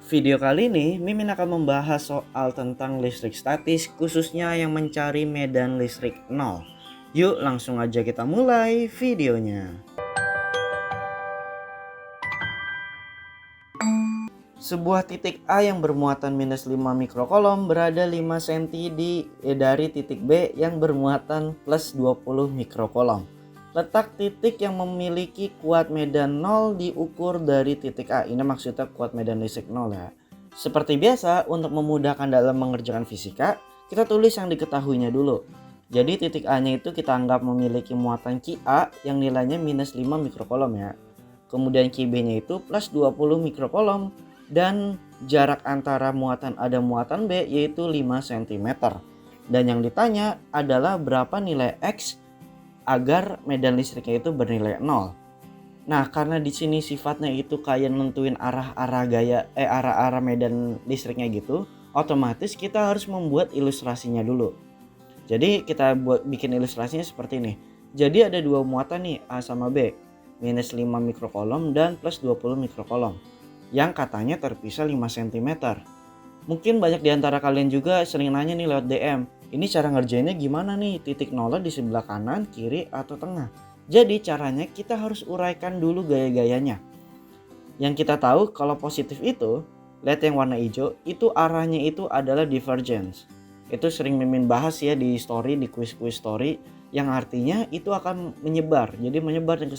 Video kali ini Mimin akan membahas soal tentang listrik statis, khususnya yang mencari medan listrik nol. Yuk langsung aja kita mulai videonya. Sebuah titik A yang bermuatan minus 5 mikrokolom berada 5 cm dari titik B yang bermuatan plus 20 mikrokolom. Letak titik yang memiliki kuat medan 0 diukur dari titik A. Ini maksudnya kuat medan listrik 0 ya. Seperti biasa, untuk memudahkan dalam mengerjakan fisika, kita tulis yang diketahuinya dulu. Jadi titik A-nya itu kita anggap memiliki muatan QA yang nilainya minus 5 mikrokolom ya. Kemudian QB-nya itu plus 20 mikrokolom. Dan jarak antara muatan A dan muatan B yaitu 5 cm. Dan yang ditanya adalah berapa nilai X agar medan listriknya itu bernilai 0. Nah, karena di sini sifatnya itu kayak nentuin arah-arah medan listriknya gitu, otomatis kita harus membuat ilustrasinya dulu. Jadi kita bikin ilustrasinya seperti ini. Jadi ada dua muatan nih, A sama B, minus 5 mikrokolom dan plus 20 mikrokolom, yang katanya terpisah 5 cm. Mungkin banyak di antara kalian juga sering nanya nih lewat DM, ini cara ngerjainnya gimana nih, titik nolnya di sebelah kanan, kiri, atau tengah? Jadi caranya kita harus uraikan dulu gaya-gayanya. Yang kita tahu kalau positif itu, lihat yang warna hijau, itu arahnya itu adalah divergence. Itu sering Mimin bahas ya di story, di quiz-quiz story, yang artinya itu akan menyebar. Jadi menyebar ke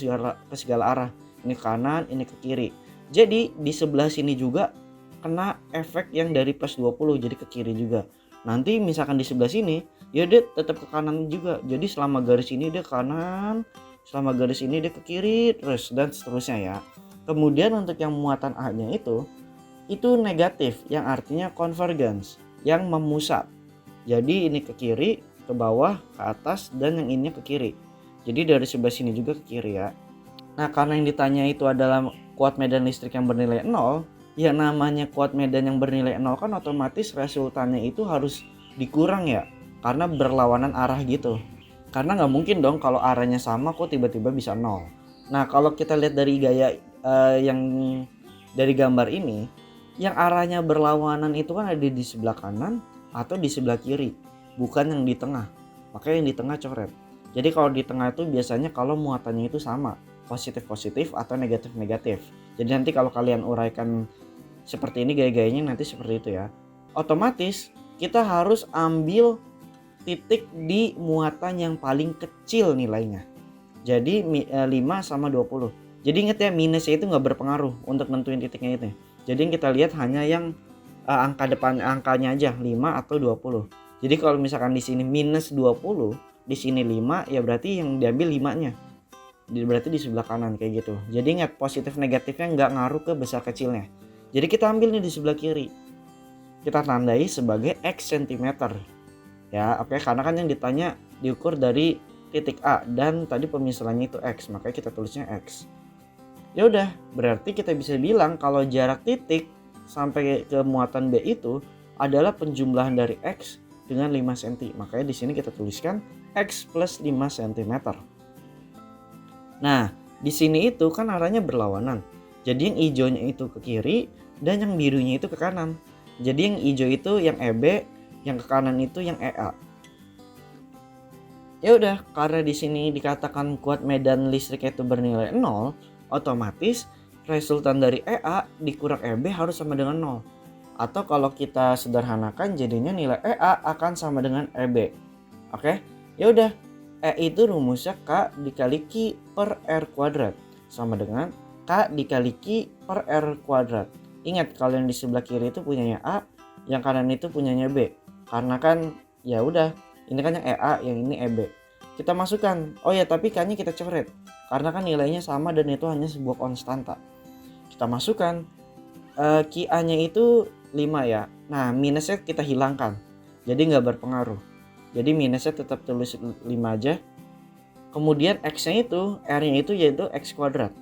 segala arah. Ini ke kanan, ini ke kiri. Jadi di sebelah sini juga kena efek yang dari plus 20, jadi ke kiri juga. Nanti misalkan di sebelah sini, ya dia tetap ke kanan juga. Jadi selama garis ini dia ke kanan, selama garis ini dia ke kiri, terus dan seterusnya ya. Kemudian untuk yang muatan A-nya itu negatif, yang artinya convergence, yang memusat. Jadi ini ke kiri, ke bawah, ke atas, dan yang ini ke kiri. Jadi dari sebelah sini juga ke kiri ya. Nah, karena yang ditanya itu adalah kuat medan listrik yang bernilai 0, ya namanya kuat medan yang bernilai 0 kan otomatis resultannya itu harus dikurang ya, karena berlawanan arah gitu. Karena nggak mungkin dong kalau arahnya sama kok tiba-tiba bisa 0. Nah, kalau kita lihat dari gaya yang dari gambar ini, yang arahnya berlawanan itu kan ada di sebelah kanan atau di sebelah kiri, bukan yang di tengah. Makanya yang di tengah coret. Jadi kalau di tengah itu biasanya kalau muatannya itu sama, positif-positif atau negatif-negatif. Jadi nanti kalau kalian uraikan seperti ini gaya-gayanya nanti seperti itu ya. Otomatis kita harus ambil titik di muatan yang paling kecil nilainya. Jadi 5 sama 20. Jadi ingat ya, minusnya itu nggak berpengaruh untuk nentuin titiknya itu. Jadi yang kita lihat hanya yang angka depan angkanya aja 5 atau 20. Jadi kalau misalkan di sini minus 20, di sini 5, ya berarti yang diambil 5-nya. Berarti di sebelah kanan kayak gitu. Jadi ingat, positif negatifnya nggak ngaruh ke besar kecilnya. Jadi kita ambil nih di sebelah kiri, kita tandai sebagai X cm ya. Oke, karena kan yang ditanya diukur dari titik A dan tadi pemisahannya itu X, makanya kita tulisnya X. Ya udah, berarti kita bisa bilang kalau jarak titik sampai ke muatan B itu adalah penjumlahan dari X dengan 5 cm. Makanya di sini kita tuliskan X plus 5 cm. Nah, di sini itu kan arahnya berlawanan. Jadi yang hijaunya itu ke kiri dan yang birunya itu ke kanan. Jadi yang hijau itu yang EB, yang ke kanan itu yang EA. Ya udah, karena di sini dikatakan kuat medan listrik itu bernilai 0, otomatis resultan dari EA dikurang EB harus sama dengan 0. Atau kalau kita sederhanakan jadinya nilai EA akan sama dengan EB. Oke? Ya udah, E itu rumusnya K dikali Q per R kuadrat sama dengan K dikali Q per R kuadrat. Ingat, kalau yang di sebelah kiri itu punyanya A, yang kanan itu punyanya B. Karena kan ya udah, ini kan yang EA, yang ini EB. Kita masukkan. Oh ya, tapi K-nya kita coret. Karena kan nilainya sama dan itu hanya sebuah konstanta. Kita masukkan. QA-nya itu 5 ya. Nah, minusnya kita hilangkan. Jadi nggak berpengaruh. Jadi minusnya tetap tulis 5 aja. Kemudian X-nya itu, R-nya itu yaitu X kuadrat.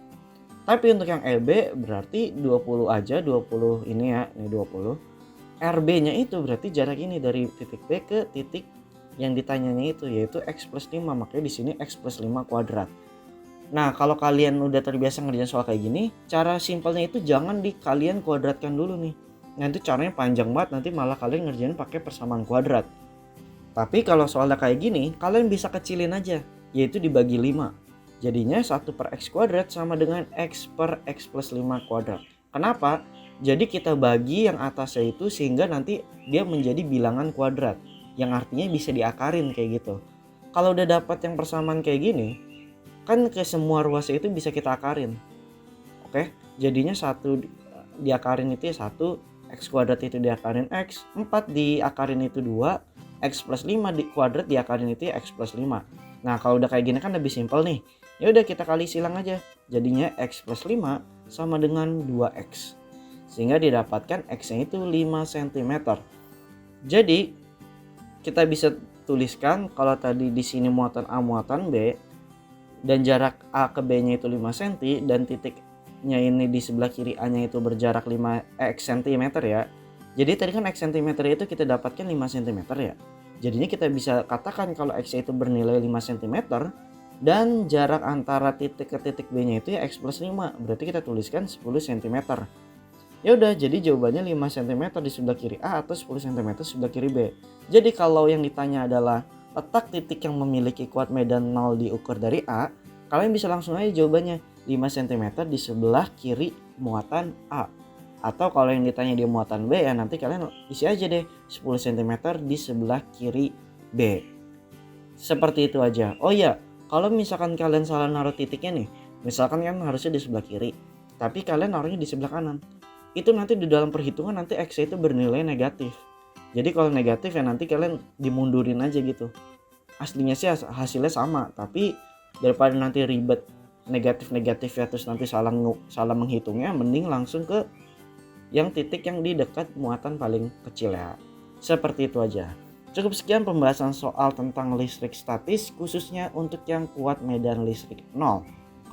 Tapi untuk yang EB berarti 20 aja, 20 ini ya, ini 20. RB-nya itu berarti jarak ini dari titik B ke titik yang ditanyanya itu, yaitu X plus 5. Makanya di sini X plus 5 kuadrat. Nah, kalau kalian udah terbiasa ngerjain soal kayak gini, cara simpelnya itu jangan kalian kuadratkan dulu nih. nanti caranya panjang banget, nanti malah kalian ngerjain pakai persamaan kuadrat. Tapi kalau soalnya kayak gini, kalian bisa kecilin aja, yaitu dibagi 5. Jadinya 1 per x kuadrat sama dengan x per x plus 5 kuadrat. Kenapa? Jadi kita bagi yang atasnya itu sehingga nanti dia menjadi bilangan kuadrat, yang artinya bisa diakarin kayak gitu. Kalau udah dapat yang persamaan kayak gini, kan ke semua ruasnya itu bisa kita akarin. Oke, jadinya 1 diakarin itu ya 1, x kuadrat itu diakarin x, 4 diakarin itu 2, x plus 5 di kuadrat diakarin itu ya x plus 5. Nah kalau udah kayak gini kan lebih simpel nih. Ya udah kita kali silang aja. Jadinya x plus 5 sama dengan 2x. Sehingga didapatkan x-nya itu 5 cm. Jadi kita bisa tuliskan kalau tadi di sini muatan A muatan B dan jarak A ke B-nya itu 5 cm dan titiknya ini di sebelah kiri A-nya itu berjarak x cm ya. Jadi tadi kan x cm itu kita dapatkan 5 cm ya. Jadinya kita bisa katakan kalau x itu bernilai 5 cm dan jarak antara titik ke titik B-nya itu ya x plus 5. Berarti kita tuliskan 10 cm. Ya udah, jadi jawabannya 5 cm di sebelah kiri A atau 10 cm di sebelah kiri B. Jadi kalau yang ditanya adalah letak titik yang memiliki kuat medan 0 diukur dari A, kalian bisa langsung aja jawabannya 5 cm di sebelah kiri muatan A. Atau kalau yang ditanya di muatan B ya nanti kalian isi aja deh 10 cm di sebelah kiri B. Seperti itu aja. Oh iya, kalau misalkan kalian salah naruh titiknya nih, misalkan kan harusnya di sebelah kiri, tapi kalian naruhnya di sebelah kanan. Itu nanti di dalam perhitungan nanti X itu bernilai negatif. Jadi kalau negatif ya nanti kalian dimundurin aja gitu. Aslinya sih hasilnya sama, tapi daripada nanti ribet negatif-negatif ya terus nanti salah menghitungnya, mending langsung ke yang titik yang di dekat muatan paling kecil ya. Seperti itu aja. Cukup sekian pembahasan soal tentang listrik statis khususnya untuk yang kuat medan listrik 0.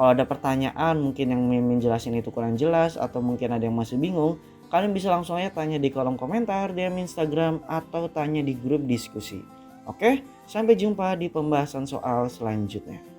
Kalau ada pertanyaan mungkin yang Mimin jelasin itu kurang jelas atau mungkin ada yang masih bingung, kalian bisa langsung aja tanya di kolom komentar, DM Instagram, atau tanya di grup diskusi. Oke, sampai jumpa di pembahasan soal selanjutnya.